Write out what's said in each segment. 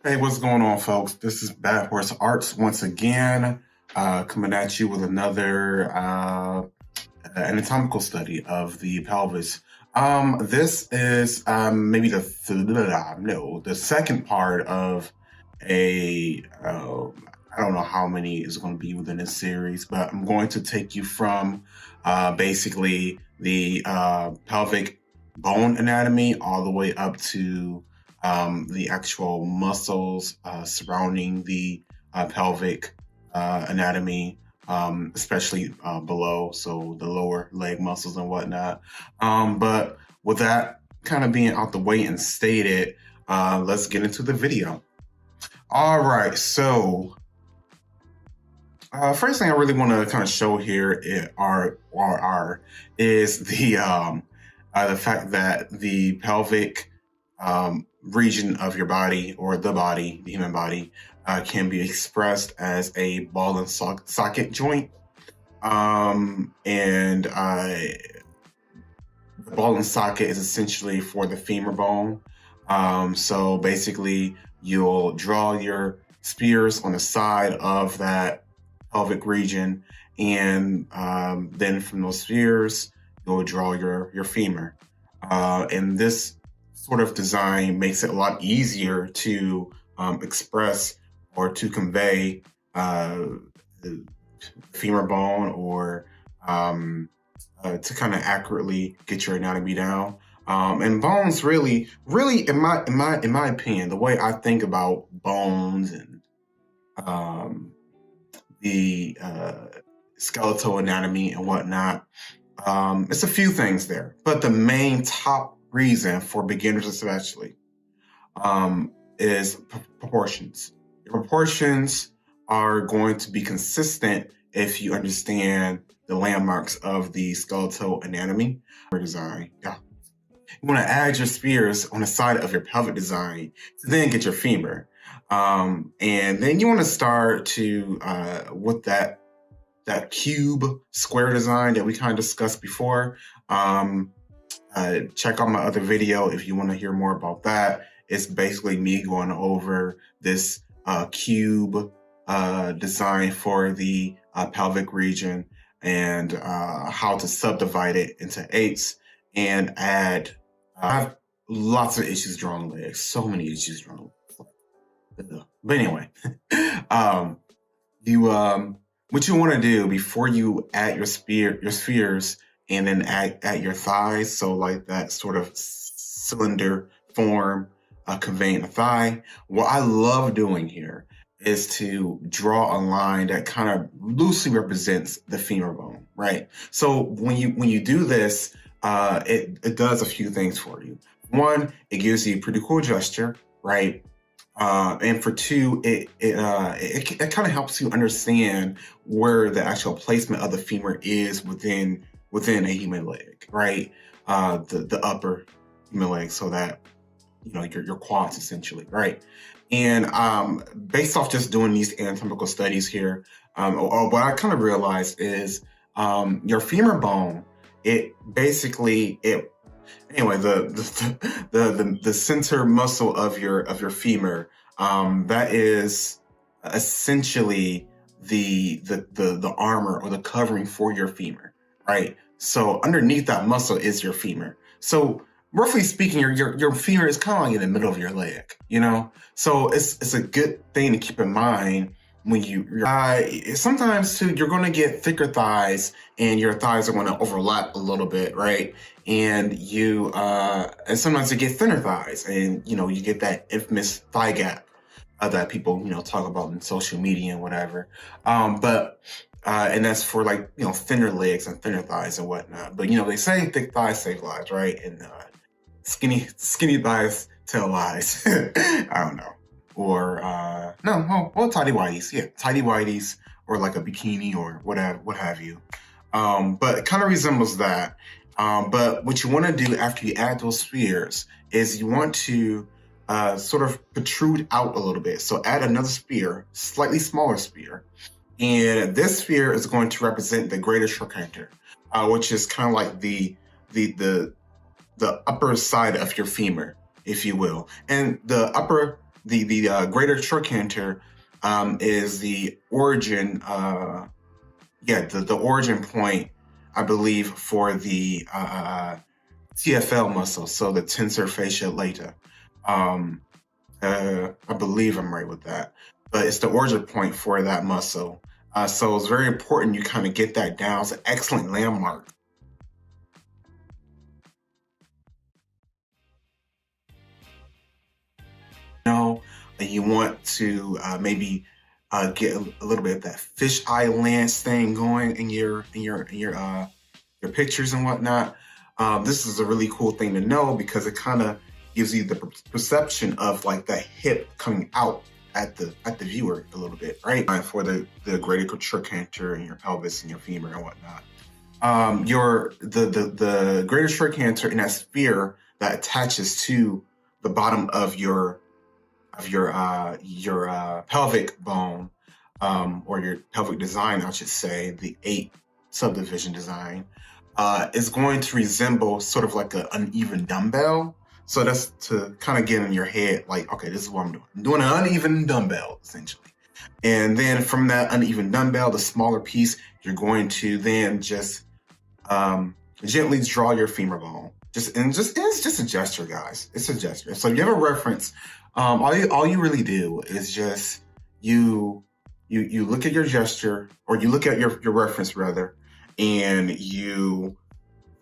Hey, what's going on, folks? This is Bad Horse Arts once again, coming at you with another anatomical study of the pelvis. This is maybe the second part of a I don't know how many is going to be within this series, but I'm going to take you from basically the pelvic bone anatomy all the way up to the actual muscles surrounding the pelvic anatomy, especially below, so the lower leg muscles and whatnot. But with that kind of being out the way and stated, let's get into the video. All right, so first thing I really want to kind of show here is the fact that the pelvic region of your body, or the human body, can be expressed as a ball and socket joint. And the ball and socket is essentially for the femur bone. So basically, you'll draw your spears on the side of that pelvic region, and then from those spears, you'll draw your femur. And this sort of design makes it a lot easier to express or to convey the femur bone, or to kind of accurately get your anatomy down. And bones really, in my opinion, the way I think about bones and the skeletal anatomy and whatnot, it's a few things there, but the main top reason for beginners especially is proportions. Your proportions are going to be consistent if you understand the landmarks of the skeletal anatomy or design. Yeah. You want to add your spears on the side of your pelvic design to then get your femur. And then you want to start to with that cube square design that we kind of discussed before. Check out my other video if you want to hear more about that. It's basically me going over this cube design for the pelvic region, and how to subdivide it into eighths and add. I have lots of issues drawing legs, so many issues drawing legs. But anyway, what you want to do before you add your spheres and then add your thighs, so like that sort of cylinder form conveying a thigh. What I love doing here is to draw a line that kind of loosely represents the femur bone, right? So when you do this, it does a few things for you. One, it gives you a pretty cool gesture, right? And for two, it kind of helps you understand where the actual placement of the femur is within a human leg, right? The upper human leg, so that your quads essentially, right? And based off just doing these anatomical studies here, or what I kind of realized is your femur bone, the center muscle of your femur, that is essentially the armor or the covering for your femur, right? So underneath that muscle is your femur. So roughly speaking, your femur is kind of like in the middle of your leg, So it's a good thing to keep in mind when sometimes too, you're going to get thicker thighs, and your thighs are going to overlap a little bit, right? And and sometimes you get thinner thighs, and you get that infamous thigh gap that people talk about in social media and whatever. And that's for thinner legs and thinner thighs and whatnot. But they say thick thighs save lives, right? And skinny thighs tell lies. I don't know. Or tidy whities. Yeah, tidy whities, or like a bikini or whatever, what have you. But it kind of resembles that. But what you want to do after you add those spheres is you want to sort of protrude out a little bit. So add another spear, slightly smaller spear. And this sphere is going to represent the greater trochanter, which is kind of like the upper side of your femur, if you will. And the upper the greater trochanter is the origin. The origin point, I believe, for the TFL muscle, so the tensor fascia lata. I believe I'm right with that, but it's the origin point for that muscle. So it's very important you kind of get that down. It's an excellent landmark. You want to maybe get a little bit of that fisheye lens thing going in your pictures and whatnot. This is a really cool thing to know because it kind of gives you the perception of like that hip coming out at the viewer a little bit, right? For the greater trochanter and your pelvis and your femur and whatnot. The greater trochanter in that sphere that attaches to the bottom of your pelvic bone, or your pelvic design, I should say, the 8 subdivision design, is going to resemble sort of like an uneven dumbbell. So that's to kind of get in your head, like, okay, this is what I'm doing. I'm doing an uneven dumbbell, essentially. And then from that uneven dumbbell, the smaller piece, you're going to then just gently draw your femur bone. It's just a gesture, guys. It's a gesture. So if you have a reference, all you really do is just you look at your gesture, or you look at your reference rather, and you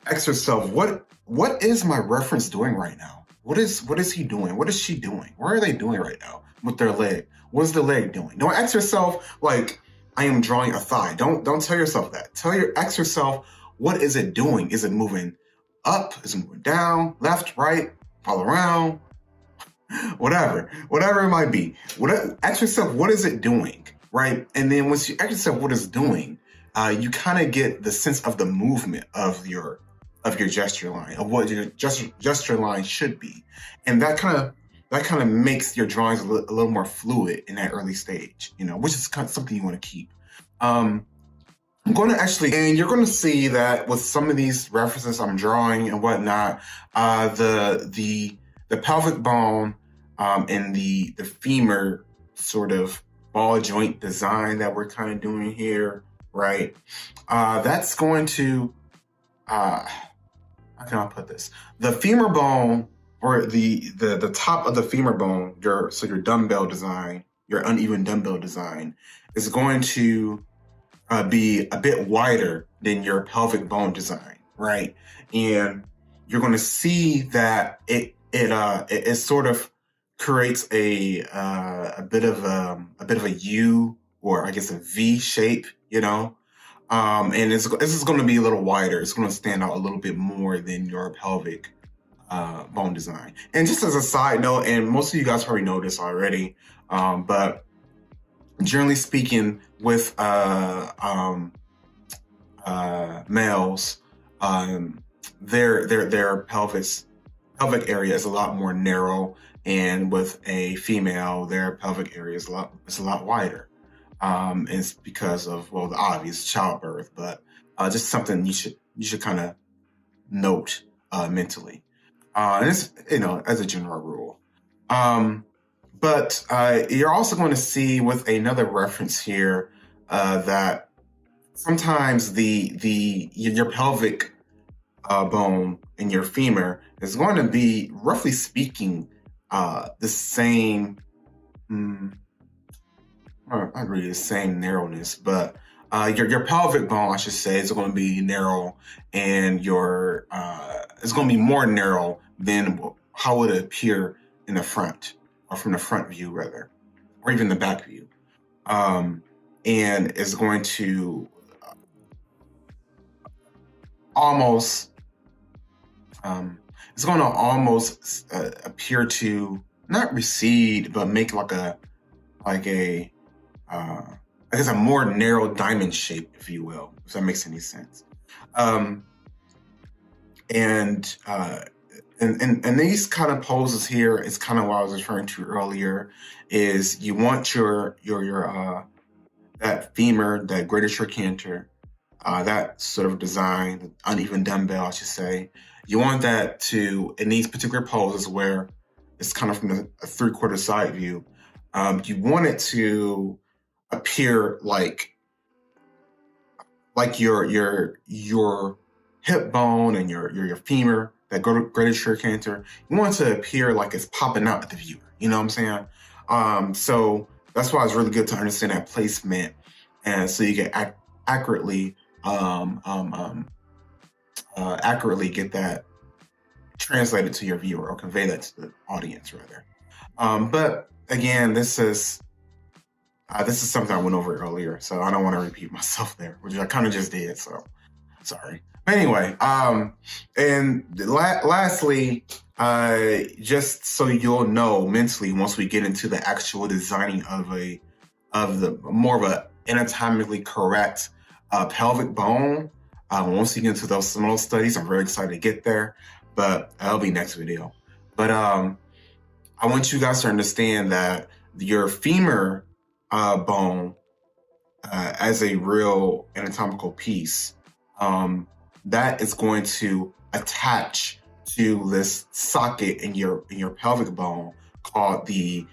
ask yourself, what is my reference doing right now? What is he doing? What is she doing? What are they doing right now with their leg? What is the leg doing? Don't ask yourself like, I am drawing a thigh. Don't tell yourself that. Ask yourself, what is it doing? Is it moving up? Is it moving down? Left, right, all around? Whatever it might be. Ask yourself, what is it doing, right? And then once you ask yourself what it's doing, you kind of get the sense of the movement of your gesture line, of what your gesture line should be, and that kind of makes your drawings a little more fluid in that early stage, which is kind of something you want to keep. I'm going to and you're going to see that with some of these references I'm drawing and whatnot, the pelvic bone and the femur sort of ball joint design that we're kind of doing here, right? That's going to, how can I put this? The femur bone, or the top of the femur bone, your dumbbell design, your uneven dumbbell design, is going to be a bit wider than your pelvic bone design, right? And you're going to see that it sort of creates a bit of a U, or I guess a V shape, and this is going to be a little wider. It's going to stand out a little bit more than your pelvic bone design. And just as a side note, and most of you guys probably know this already, but generally speaking, with males, their pelvic area is a lot more narrow, and with a female, their pelvic area is a lot wider. It's because of, well, the obvious, childbirth, but just something you should kind of note mentally. And it's, as a general rule. But you're also going to see with another reference here that sometimes your pelvic bone in your femur is going to be, roughly speaking, the same. I agree, the same narrowness, but your pelvic bone, I should say, is going to be narrow, and it's going to be more narrow than how it would appear in the front, or from the front view rather, or even the back view, and it's going to almost appear to not recede, but make I guess a more narrow diamond shape, if you will, if that makes any sense. And these kind of poses here is kind of what I was referring to earlier. Is you want your that femur, that greater trochanter, that sort of design, the uneven dumbbell, I should say. You want that to, in these particular poses where it's kind of from a 3/4 side view. You want it to appear like your hip bone and your femur, that greater trochanter. You want it to appear like it's popping out at the viewer. You know what I'm saying? So that's why it's really good to understand that placement, and so you can accurately get that translated to your viewer, or convey that to the audience rather. But again, this is something I went over earlier, so I don't want to repeat myself there, which I kind of just did. So sorry. But anyway, and lastly, just so you'll know mentally, once we get into the actual designing of the more of a anatomically correct pelvic bone, once you get into those studies, I'm very excited to get there, but that'll be next video. But I want you guys to understand that your femur bone, as a real anatomical piece, that is going to attach to this socket in your pelvic bone called the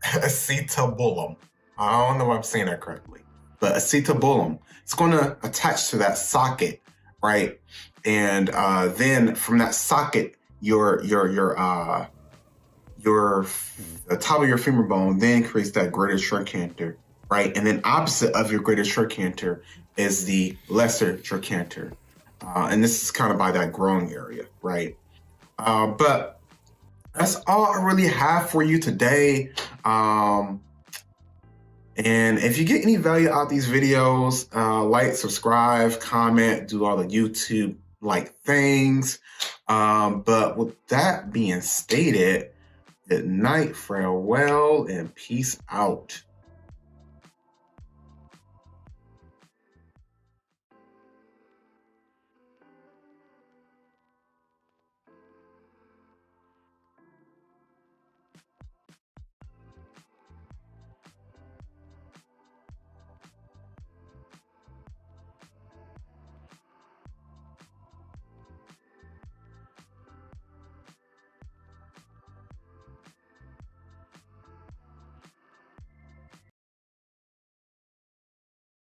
acetabulum. I don't know if I'm saying that correctly, but acetabulum. It's going to attach to that socket, right? And then from that socket, the top of your femur bone then creates that greater trochanter, right? And then opposite of your greater trochanter is the lesser trochanter. And this is kind of by that growing area, right? But that's all I really have for you today. And if you get any value out of these videos, like, subscribe, comment, do all the YouTube-like things. But with that being stated, good night, farewell, and peace out.